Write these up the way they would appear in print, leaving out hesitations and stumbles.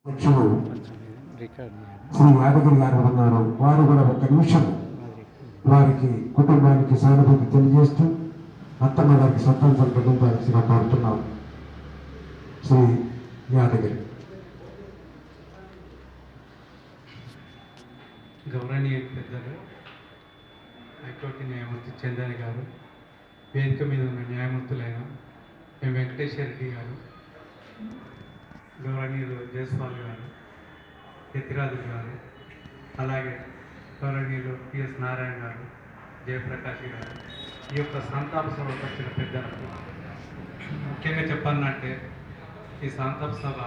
అధ్యక్షులు శ్రీ యాదగిరి గారు ఉన్నారు. వారు కూడా ఒక నిమిషం వారికి కుటుంబానికి సానుభూతి తెలియజేస్తూ అత్తమ్మ గారికి స్వతంత్రం ప్రకటించాల్సిగా కోరుతున్నాం. శ్రీ యాదగిరి. గౌరవనీయ పెద్దలు హైకోర్టు న్యాయమూర్తి చందని గారు, వేదిక మీద ఉన్న న్యాయమూర్తులైన ఎం వెంకటేశ్వర రెడ్డి గారు, గౌరవనీయులు జయస్వాల్ గారు, యతిరాజు గారు, అలాగే గౌరవనీయులు పిఎస్ నారాయణ గారు, జయప్రకాష్ గారు, ఈ యొక్క సంతాప సభకు వచ్చిన పెద్దలకు ముఖ్యంగా చెప్పాలంటే ఈ సంతాప సభ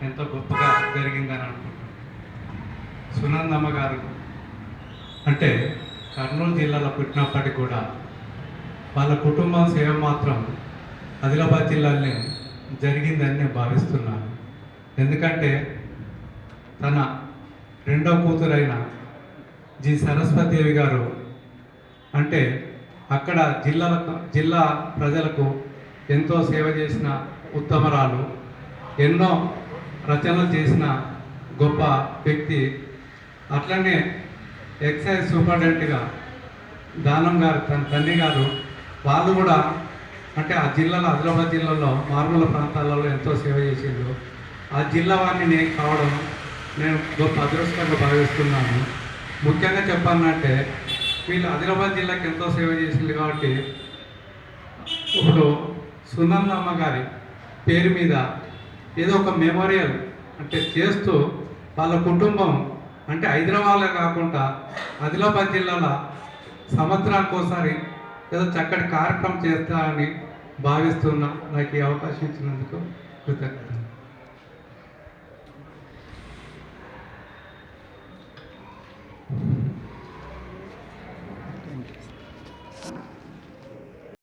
ఎంతో గొప్పగా జరిగిందని అనుకుంటున్నాను. సునందమ్మ గారు అంటే కర్నూలు జిల్లాలో పుట్టినప్పటికీ కూడా వాళ్ళ కుటుంబం సేవ మాత్రం ఆదిలాబాద్ జిల్లాలోనే జరిగిందని నేను భావిస్తున్నాను. ఎందుకంటే తన రెండవ కూతురైన జి సరస్వతిదేవి గారు అంటే అక్కడ జిల్లా ప్రజలకు ఎంతో సేవ చేసిన ఉత్తమరాలు, ఎన్నో రచనలు చేసిన గొప్ప వ్యక్తి. అట్లనే ఎక్సైజ్ సూపరింటెండెంట్గా దానం గారు తన తండ్రి గారు, వాళ్ళు కూడా అంటే ఆ జిల్లాలో ఆదిలాబాద్ జిల్లాలో మారుమూల ప్రాంతాలలో ఎంతో సేవ చేసిండ్రు. ఆ జిల్లా వారిని నేను కావడం నేను గొప్ప అదృష్టంగా భావిస్తున్నాను. ముఖ్యంగా చెప్పాలంటే వీళ్ళు ఆదిలాబాద్ జిల్లాకి ఎంతో సేవ చేసింది కాబట్టి ఇప్పుడు సునందమ్మ గారి పేరు మీద ఏదో ఒక మెమోరియల్ అంటే చేస్తూ వాళ్ళ కుటుంబం అంటే హైదరాబాద్లో కాకుండా ఆదిలాబాద్ జిల్లాలో సంవత్సరానికి ఒకసారి ఏదో చక్కటి కార్యక్రమం చేస్తారని భావిస్తున్నా. నాకు ఈ అవకాశం ఇచ్చినందుకు కృతజ్ఞతలు.